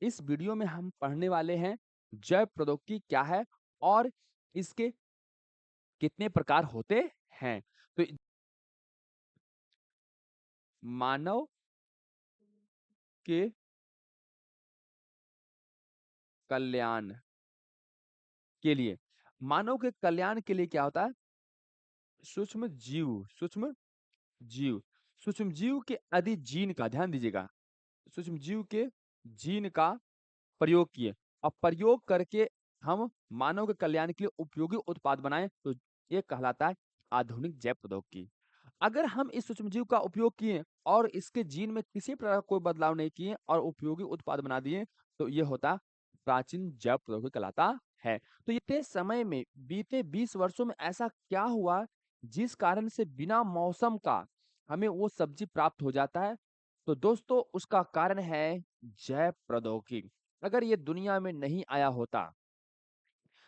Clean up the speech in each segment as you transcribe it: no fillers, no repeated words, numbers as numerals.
इस वीडियो में हम पढ़ने वाले हैं जैव प्रौद्योगिकी क्या है और इसके कितने प्रकार होते हैं। तो मानव के कल्याण के लिए मानव के कल्याण के लिए क्या होता है? सूक्ष्म जीव सूक्ष्म जीव सूक्ष्म जीव के आदि जीन का ध्यान दीजिएगा। सूक्ष्म जीव के जीन का प्रयोग किए और प्रयोग करके हम मानव के कल्याण के लिए उपयोगी उत्पाद बनाएं तो ये कहलाता है आधुनिक जैव प्रौद्योगिकी। अगर हम इस सूक्ष्म जीव का उपयोग किए और इसके जीन में किसी प्रकार का कोई बदलाव नहीं किए और उपयोगी उत्पाद बना दिए तो ये होता प्राचीन जैव प्रौद्योगिकी कहलाता है। तो इतने समय में बीते 20 वर्षों में ऐसा क्या हुआ जिस कारण से बिना मौसम का हमें वो सब्जी प्राप्त हो जाता है? तो दोस्तों उसका कारण है जैव प्रौद्योगिकी। अगर ये दुनिया में नहीं आया होता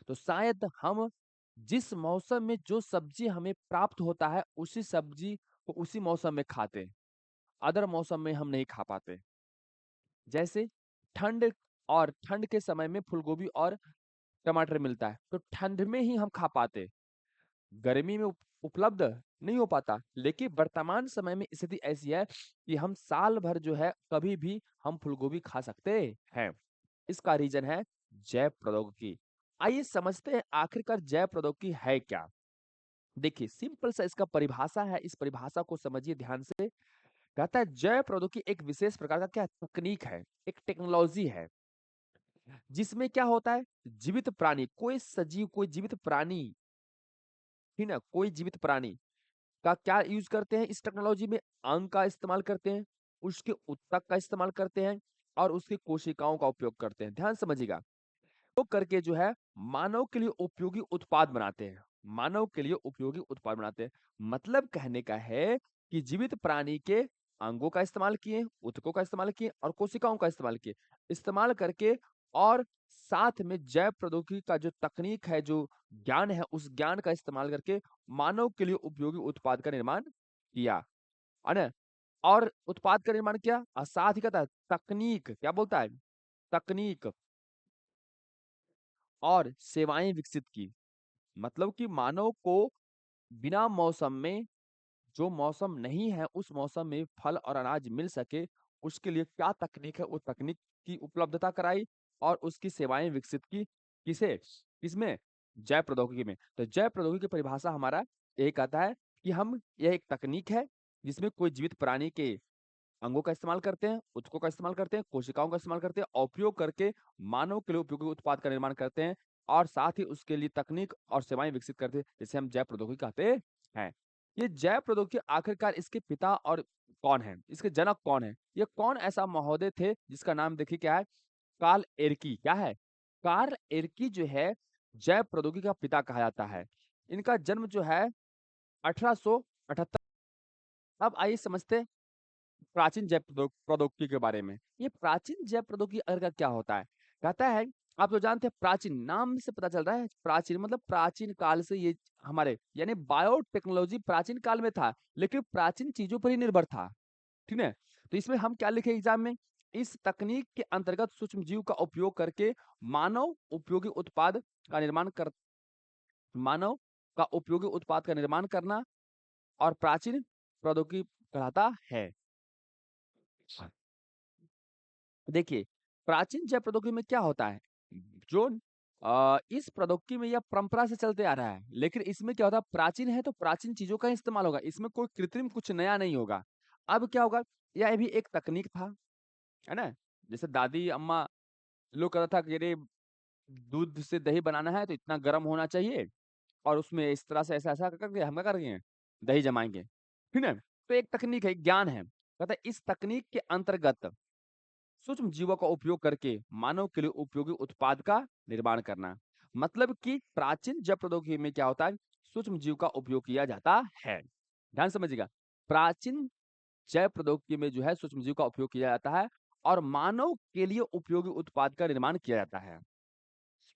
तो शायद हम जिस मौसम में जो सब्जी हमें प्राप्त होता है उसी सब्जी को उसी मौसम में खाते। अदर मौसम में हम नहीं खा पाते। जैसे ठंड और ठंड के समय में फूलगोभी और टमाटर मिलता है तो ठंड में ही हम खा पाते। गर्मी में उपलब्ध नहीं हो पाता। लेकिन वर्तमान समय में स्थिति ऐसी है कि हम साल भर जो है कभी भी हम फूलगोभी खा सकते हैं। इसका रीजन है जैव प्रौद्योगिकी। आइए समझते हैं आखिरकार जैव प्रौद्योगिकी है क्या। देखिए सिंपल सा इसका परिभाषा है, इस परिभाषा को समझिए ध्यान से। कहता है जैव प्रौद्योगिकी एक विशेष प्रकार का क्या तकनीक है, एक टेक्नोलॉजी है जिसमें क्या होता है जीवित प्राणी, कोई सजीव कोई जीवित प्राणी, ठीक ना, कोई जीवित प्राणी का क्या यूज करते हैं इस टेक्नोलॉजी में? अंग का इस्तेमाल करते हैं, उसके उत्तक का इस्तेमाल करते हैं और उसकी कोशिकाओं का उपयोग करते हैं। ध्यान समझिएगा। तो करके जो है मानव के लिए उपयोगी उत्पाद बनाते हैं। मानव के लिए उपयोगी उत्पाद बनाते हैं। मतलब कहने का है कि जीवित प्राणी के अंगों का इस्तेमाल किए, उत्तकों का इस्तेमाल किए और कोशिकाओं का इस्तेमाल किए। इस्तेमाल करके और साथ में जैव प्रौद्योगिकी का जो तकनीक है, जो ज्ञान है, उस ज्ञान का इस्तेमाल करके मानव के लिए उपयोगी उत्पाद का निर्माण किया। है ना? और उत्पाद का निर्माण किया और साथ ही कहता है तकनीक, क्या बोलता है? तकनीक और सेवाएं विकसित की। मतलब कि मानव को बिना मौसम में, जो मौसम नहीं है उस मौसम में फल और अनाज मिल सके, उसके लिए क्या तकनीक है, वो तकनीक की उपलब्धता कराई और उसकी सेवाएं विकसित की। किसे? किसमें? जैव प्रौद्योगिकी में। तो जैव प्रौद्योगिकी की परिभाषा हमारा एक आता है कि हम, यह एक तकनीक है जिसमें कोई जीवित प्राणी के अंगों का इस्तेमाल करते हैं, ऊतकों का इस्तेमाल करते हैं, कोशिकाओं का इस्तेमाल करते हैं और उपयोग करके मानव के लिए उपयोगी उत्पाद का निर्माण करते हैं और साथ ही उसके लिए तकनीक और सेवाएं विकसित करते हैं, जिसे हम जैव प्रौद्योगिकी कहते हैं। ये जैव प्रौद्योगिकी आखिरकार इसके पिता और कौन है, इसके जनक कौन है? ये कौन ऐसा महोदय थे जिसका नाम देखिए क्या है? कार्ल एरकी। क्या है? कार्ल एरकी जो है जैव प्रौद्योगिकी का पिता कहा जाता है। इनका जन्म जो है 1878। अब आइए समझते हैं प्राचीन जैव प्रौद्योगिकी के बारे में। ये प्राचीन जैव प्रौद्योगिकी का क्या होता है? कहता है, आप तो जानते हैं प्राचीन नाम से पता चल रहा है, प्राचीन मतलब प्राचीन काल से ये हमारे यानी बायोटेक्नोलॉजी प्राचीन काल में था, लेकिन प्राचीन चीजों पर ही निर्भर था। ठीक है? तो इसमें हम क्या लिखे एग्जाम में? इस तकनीक के अंतर्गत सूक्ष्म जीव का उपयोग करके मानव उपयोगी उत्पाद का निर्माण कर मानव का उपयोगी उत्पाद का निर्माण करना और प्राचीन प्रौद्योगिकी कहलाता है। देखिए, प्राचीन जैव प्रौद्योगिकी में क्या होता है? जो इस प्रौद्योगिकी में यह परंपरा से चलते आ रहा है, लेकिन इसमें क्या होता है, प्राचीन है तो प्राचीन चीज़ों का ही इस्तेमाल होगा, इसमें कोई कृत्रिम कुछ नया नहीं होगा। अब क्या होगा, यह भी एक तकनीक था, है ना? जैसे दादी, अम्मा लोग कहता था कि अरे दूध से दही बनाना है तो इतना गर्म होना चाहिए और उसमें इस तरह से ऐसा-ऐसा करके हम क्या करेंगे, दही जमाएँगे, ठीक है? तो एक तकनीक है, एक ज्ञान है। कहता है इस तकनीक के अंतर्गत सूक्ष्म जीवों का उपयोग करके मानव के लिए उपयोगी उत्पाद का निर्माण करना। मतलब कि प्राचीन जैव प्रौद्योगिकी में क्या होता है, सूक्ष्म जीव का उपयोग किया जाता है। ध्यान समझिएगा, प्राचीन जैव प्रौद्योगिकी में जो है सूक्ष्म जीव का उपयोग किया जाता है और मानव के लिए उपयोगी उत्पाद का निर्माण किया जाता है।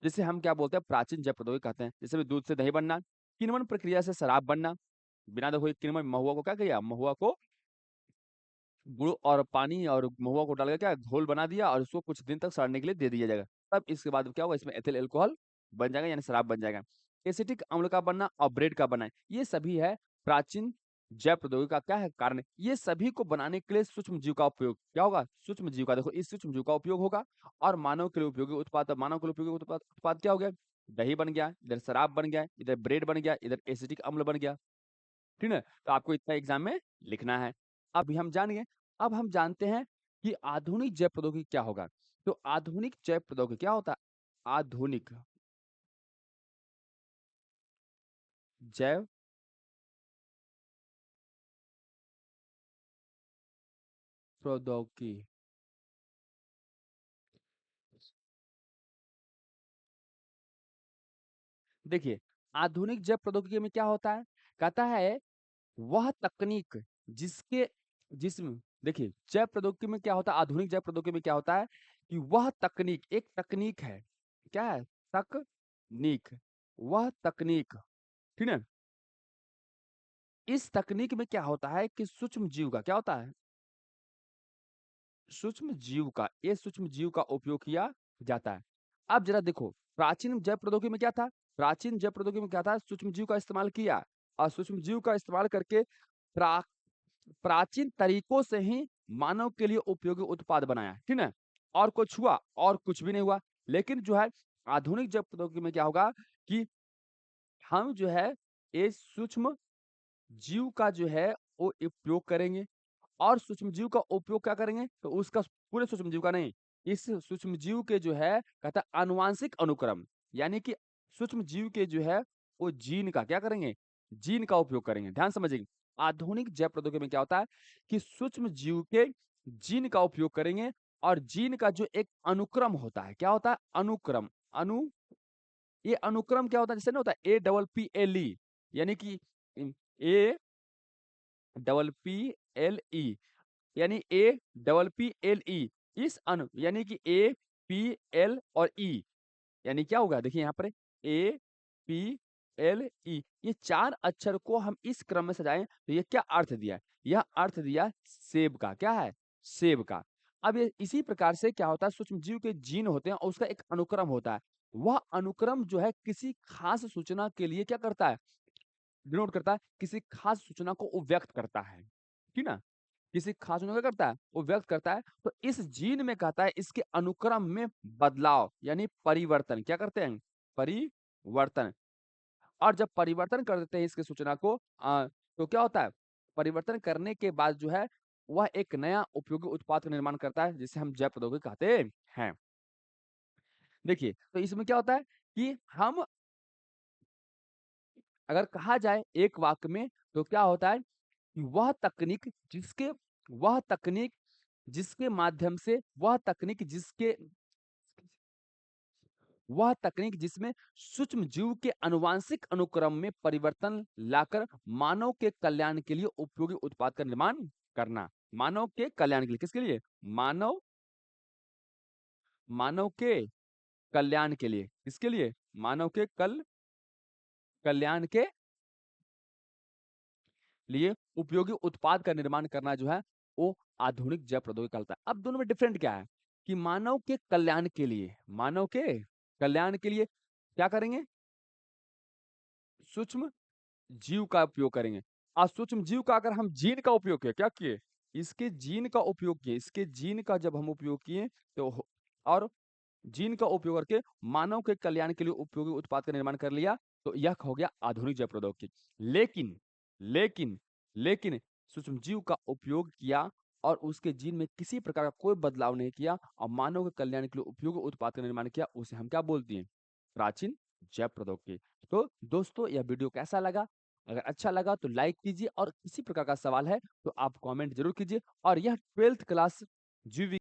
जिसे हम क्या बोलते हैं, प्राचीन जैव प्रौद्योगिकी कहते हैं। जैसे भी दूध से दही बनना, किण्वन प्रक्रिया से शराब बनना, बिना देखो किण्वन, महुआ को क्या किया, महुआ को गुड़ और पानी और महुआ को डाल के क्या घोल बना दिया और उसको कुछ दिन तक सड़ने के लिए दे दिया जाएगा। तब इसके बाद क्या होगा, इसमें एथिल अल्कोहल बन जाएगा, यानी शराब बन जाएगा। एसिटिक अम्ल का बनना और ब्रेड का बनना, ये सभी है प्राचीन जैव प्रौद्योगिकी का क्या है कारण। ये सभी को बनाने के लिए सूक्ष्म जीव का उपयोग क्या होगा, सूक्ष्म जीव का। देखो इस सूक्ष्म जीव का उपयोग होगा और मानव के लिए उपयोगी उत्पाद, मानव के लिए उपयोगी उत्पाद क्या हो गया, दही बन गया, इधर शराब बन गया, इधर ब्रेड बन गया, इधर एसिटिक अम्ल बन गया। ठीक है, तो आपको इतना एग्जाम में लिखना है। अब हम जान गए। अब हम जानते हैं कि आधुनिक जैव प्रौद्योगिकी क्या होगा। तो आधुनिक जैव प्रौद्योगिकी क्या होता है, आधुनिक जैव प्रौद्योगिकी। देखिए, आधुनिक जैव प्रौद्योगिकी में क्या होता है, कहता है वह तकनीक जिसके जिसमें, देखिए जैव प्रौद्योगिकी में क्या होता है, आधुनिक जैव प्रौद्योगिकी में क्या होता है कि वह तकनीक, एक तकनीक है, क्या है, तकनीक, वह तकनीक, ठीक है। इस तकनीक में क्या होता है कि सूक्ष्म जीव का क्या होता है, सूक्ष्म जीव का, ये सूक्ष्म जीव का उपयोग किया जाता है। अब जरा देखो, प्राचीन जैव प्रौद्योगिकी में क्या था, प्राचीन जैव प्रौद्योगिकी में क्या था, सूक्ष्म जीव का इस्तेमाल किया और सूक्ष्म जीव का इस्तेमाल करके प्रा, प्राचीन तरीकों से ही मानव के लिए उपयोगी उत्पाद बनाया, ठीक है। और कुछ हुआ, और कुछ भी नहीं हुआ। लेकिन जो है आधुनिक जैव प्रौद्योगिकी में क्या होगा कि हम जो है ये सूक्ष्म जीव का जो है वो उपयोग करेंगे और सूक्ष्मजीव का उपयोग क्या करेंगे, तो उसका पूरे सूक्ष्मजीव का नहीं, इस सूक्ष्मजीव के जो है कहता है आनुवांशिक अनुक्रम, यानी कि सूक्ष्मजीव के जो है वो जीन का क्या करेंगे, जीन का उपयोग करेंगे। ध्यान समझिए, आधुनिक जैव प्रौद्योगिकी में क्या होता है कि सूक्ष्म जीव के जीन का उपयोग करेंगे और जीन का जो एक अनुक्रम होता है, क्या होता है, अनुक्रम, ये अनुक्रम क्या होता है, जैसे ना होता है APPLE, यानी कि APPLE, यानी APPLE, इस यानी कि APL और E, यानी क्या होगा, देखिए यहाँ पर APLE, ये 4 अक्षर को हम इस क्रम में सजाएं तो ये क्या अर्थ दिया है, यह अर्थ दिया सेब का, क्या है, सेब का। अब ये इसी प्रकार से क्या होता है, सूक्ष्म जीव के जीन होते हैं और उसका एक अनुक्रम होता है। वह अनुक्रम जो है किसी खास सूचना के लिए क्या करता है, डिनोट करता है, किसी खास सूचना को वो व्यक्त करता है, ठीक ना। किसी खास सूचना को क्या करता है, वो व्यक्त करता है। तो इस जीन में कहता है इसके अनुक्रम में बदलाव यानी परिवर्तन क्या करते हैं, परिवर्तन। और जब परिवर्तन कर देते हैं इसकी सूचना को तो क्या होता है, परिवर्तन करने के बाद जो है वह एक नया उपयोगी उत्पाद का निर्माण करता है, जिसे हम जैव प्रौद्योगिकी कहते हैं। देखिए, तो इसमें क्या होता है कि हम अगर कहा जाए एक वाक्य में तो क्या होता है कि वह तकनीक जिसके माध्यम से, वह तकनीक जिसमें सूक्ष्म जीव के आनुवांशिक अनुक्रम में परिवर्तन लाकर मानव के कल्याण के लिए उपयोगी उत्पाद का निर्माण करना। मानव के कल्याण के लिए, किसके लिए, मानव, मानव के कल्याण के लिए, किसके लिए, मानव के कल्याण के लिए उपयोगी उत्पाद का निर्माण करना जो है वो आधुनिक जैव प्रौद्योगिकी कहलाता है। अब दोनों में डिफरेंट क्या है कि मानव के कल्याण के लिए, मानव के कल्याण के लिए क्या करेंगे, सूक्ष्म जीव का उपयोग करेंगे। और सूक्ष्म जीव का अगर हम जीन का उपयोग किए, क्या किए, इसके जीन का उपयोग किए, इसके जीन का जब हम उपयोग किए तो और जीन का उपयोग करके मानव के कल्याण के लिए उपयोगी उत्पाद का निर्माण कर लिया, तो यह हो गया आधुनिक जैव प्रौद्योगिकी। लेकिन लेकिन लेकिन सूक्ष्मजीव का उपयोग किया और उसके जीन में किसी प्रकार का कोई बदलाव नहीं किया और मानव के कल्याण के लिए उपयोगी उत्पाद का निर्माण किया, उसे हम क्या बोलते हैं, प्राचीन जैव प्रौद्योगिकी। तो दोस्तों यह वीडियो कैसा लगा, अगर अच्छा लगा तो लाइक कीजिए और किसी प्रकार का सवाल है तो आप कमेंट जरूर कीजिए। और यह 12th क्लास जीव